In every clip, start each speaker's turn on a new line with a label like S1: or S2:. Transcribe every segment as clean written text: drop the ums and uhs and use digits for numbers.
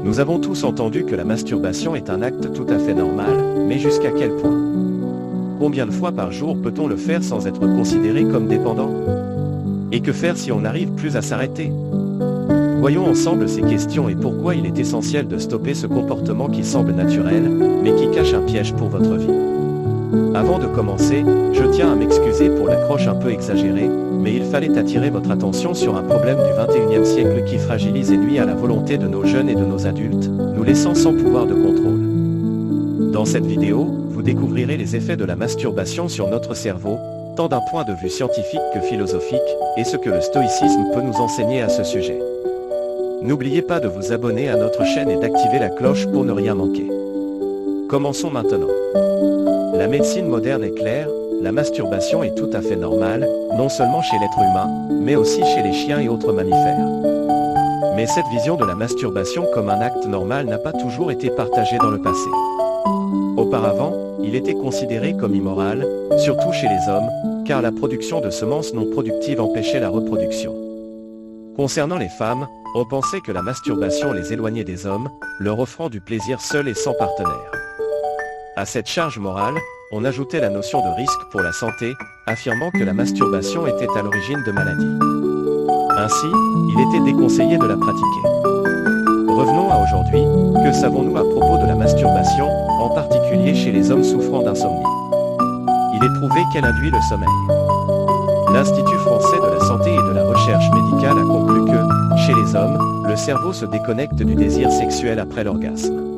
S1: Nous avons tous entendu que la masturbation est un acte tout à fait normal, mais jusqu'à quel point? Combien de fois par jour peut-on le faire sans être considéré comme dépendant? Et que faire si on n'arrive plus à s'arrêter? Voyons ensemble ces questions et pourquoi il est essentiel de stopper ce comportement qui semble naturel, mais qui cache un piège pour votre vie. Avant de commencer, je tiens à m'excuser pour l'accroche un peu exagérée, mais il fallait attirer votre attention sur un problème du XXIe siècle qui fragilise et nuit à la volonté de nos jeunes et de nos adultes, nous laissant sans pouvoir de contrôle. Dans cette vidéo, vous découvrirez les effets de la masturbation sur notre cerveau, tant d'un point de vue scientifique que philosophique, et ce que le stoïcisme peut nous enseigner à ce sujet. N'oubliez pas de vous abonner à notre chaîne et d'activer la cloche pour ne rien manquer. Commençons maintenant. La médecine moderne est claire, la masturbation est tout à fait normale, non seulement chez l'être humain, mais aussi chez les chiens et autres mammifères. Mais cette vision de la masturbation comme un acte normal n'a pas toujours été partagée dans le passé. Auparavant, il était considéré comme immoral, surtout chez les hommes, car la production de semences non productives empêchait la reproduction. Concernant les femmes, on pensait que la masturbation les éloignait des hommes, leur offrant du plaisir seul et sans partenaire. À cette charge morale, on ajoutait la notion de risque pour la santé, affirmant que la masturbation était à l'origine de maladies. Ainsi, il était déconseillé de la pratiquer. Revenons à aujourd'hui, que savons-nous à propos de la masturbation, en particulier chez les hommes souffrant d'insomnie? Il est prouvé qu'elle induit le sommeil. L'Institut français de la santé et de la recherche médicale a conclu que, chez les hommes, le cerveau se déconnecte du désir sexuel après l'orgasme.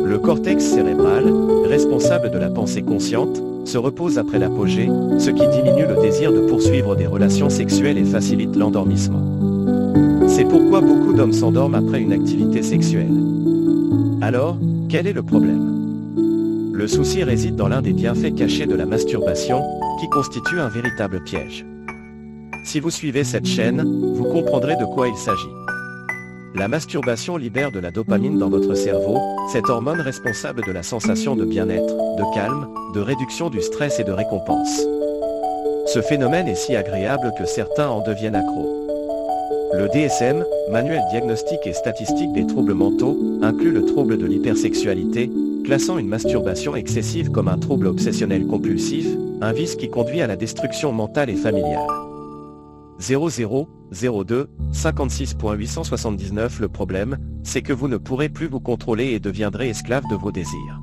S1: Le cortex cérébral, responsable de la pensée consciente, se repose après l'apogée, ce qui diminue le désir de poursuivre des relations sexuelles et facilite l'endormissement. C'est pourquoi beaucoup d'hommes s'endorment après une activité sexuelle. Alors, quel est le problème? Le souci réside dans l'un des bienfaits cachés de la masturbation, qui constitue un véritable piège. Si vous suivez cette chaîne, vous comprendrez de quoi il s'agit. La masturbation libère de la dopamine dans votre cerveau, cette hormone responsable de la sensation de bien-être, de calme, de réduction du stress et de récompense. Ce phénomène est si agréable que certains en deviennent accros. Le DSM, Manuel diagnostique et statistique des troubles mentaux, inclut le trouble de l'hypersexualité, classant une masturbation excessive comme un trouble obsessionnel compulsif, un vice qui conduit à la destruction mentale et familiale. 0002 56.879 Le problème, c'est que vous ne pourrez plus vous contrôler et deviendrez esclave de vos désirs.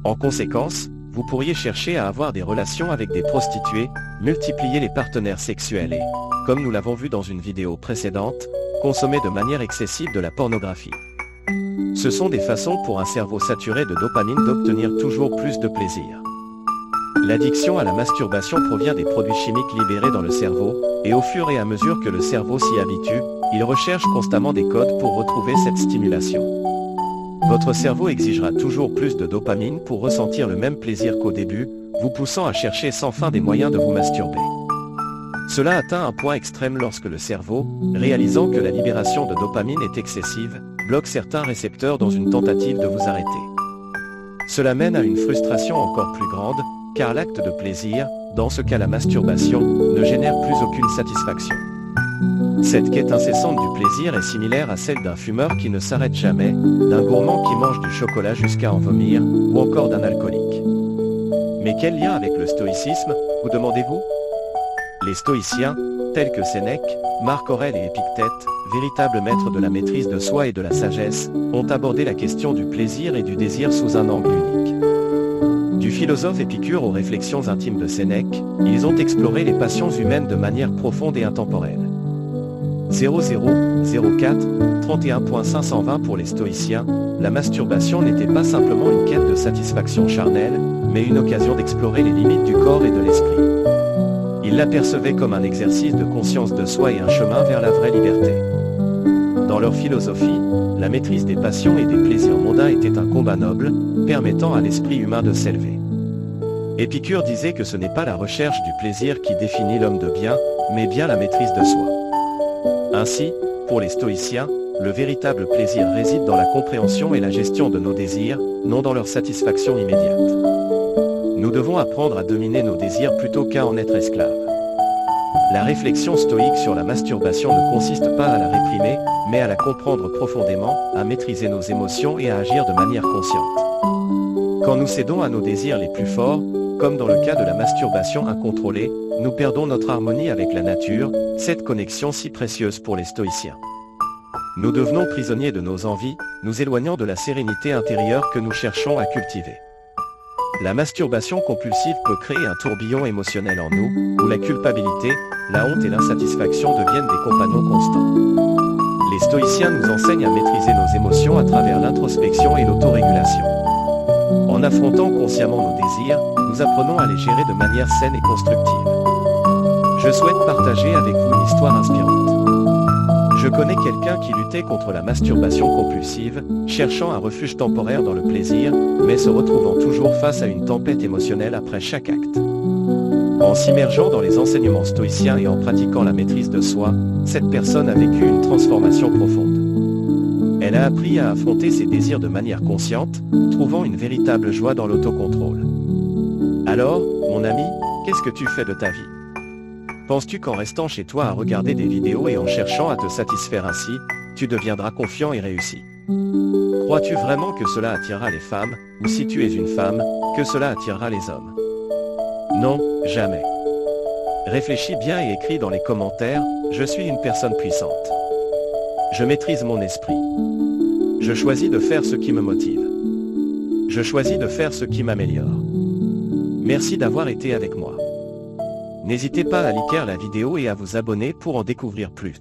S1: En conséquence, vous pourriez chercher à avoir des relations avec des prostituées, multiplier les partenaires sexuels et, comme nous l'avons vu dans une vidéo précédente, consommer de manière excessive de la pornographie. Ce sont des façons pour un cerveau saturé de dopamine d'obtenir toujours plus de plaisir. L'addiction à la masturbation provient des produits chimiques libérés dans le cerveau, et au fur et à mesure que le cerveau s'y habitue, il recherche constamment des codes pour retrouver cette stimulation. Votre cerveau exigera toujours plus de dopamine pour ressentir le même plaisir qu'au début, vous poussant à chercher sans fin des moyens de vous masturber. Cela atteint un point extrême lorsque le cerveau, réalisant que la libération de dopamine est excessive, bloque certains récepteurs dans une tentative de vous arrêter. Cela mène à une frustration encore plus grande, car l'acte de plaisir, dans ce cas la masturbation, ne génère plus aucune satisfaction. Cette quête incessante du plaisir est similaire à celle d'un fumeur qui ne s'arrête jamais, d'un gourmand qui mange du chocolat jusqu'à en vomir, ou encore d'un alcoolique. Mais quel lien avec le stoïcisme, vous demandez-vous? Les stoïciens, tels que Sénèque, Marc Aurèle et Épictète, véritables maîtres de la maîtrise de soi et de la sagesse, ont abordé la question du plaisir et du désir sous un angle unique. Du philosophe Épicure aux réflexions intimes de Sénèque, ils ont exploré les passions humaines de manière profonde et intemporelle. 0004 31.520 Pour les stoïciens, la masturbation n'était pas simplement une quête de satisfaction charnelle, mais une occasion d'explorer les limites du corps et de l'esprit. Ils l'apercevaient comme un exercice de conscience de soi et un chemin vers la vraie liberté. Dans leur philosophie, la maîtrise des passions et des plaisirs mondains était un combat noble, permettant à l'esprit humain de s'élever. Épicure disait que ce n'est pas la recherche du plaisir qui définit l'homme de bien, mais bien la maîtrise de soi. Ainsi, pour les stoïciens, le véritable plaisir réside dans la compréhension et la gestion de nos désirs, non dans leur satisfaction immédiate. Nous devons apprendre à dominer nos désirs plutôt qu'à en être esclaves. La réflexion stoïque sur la masturbation ne consiste pas à la réprimer, mais à la comprendre profondément, à maîtriser nos émotions et à agir de manière consciente. Quand nous cédons à nos désirs les plus forts, comme dans le cas de la masturbation incontrôlée, nous perdons notre harmonie avec la nature, cette connexion si précieuse pour les stoïciens. Nous devenons prisonniers de nos envies, nous éloignant de la sérénité intérieure que nous cherchons à cultiver. La masturbation compulsive peut créer un tourbillon émotionnel en nous, où la culpabilité, la honte et l'insatisfaction deviennent des compagnons constants. Les stoïciens nous enseignent à maîtriser nos émotions à travers l'introspection et l'autorégulation. En affrontant consciemment nos désirs, nous apprenons à les gérer de manière saine et constructive. Je souhaite partager avec vous une histoire inspirante. Je connais quelqu'un qui luttait contre la masturbation compulsive, cherchant un refuge temporaire dans le plaisir, mais se retrouvant toujours face à une tempête émotionnelle après chaque acte. En s'immergeant dans les enseignements stoïciens et en pratiquant la maîtrise de soi, cette personne a vécu une transformation profonde. Elle a appris à affronter ses désirs de manière consciente, trouvant une véritable joie dans l'autocontrôle. Alors, mon ami, qu'est-ce que tu fais de ta vie? Penses-tu qu'en restant chez toi à regarder des vidéos et en cherchant à te satisfaire ainsi, tu deviendras confiant et réussi? Crois-tu vraiment que cela attirera les femmes, ou si tu es une femme, que cela attirera les hommes? Non, jamais. Réfléchis bien et écris dans les commentaires, je suis une personne puissante. Je maîtrise mon esprit. Je choisis de faire ce qui me motive. Je choisis de faire ce qui m'améliore. Merci d'avoir été avec moi. N'hésitez pas à liker la vidéo et à vous abonner pour en découvrir plus.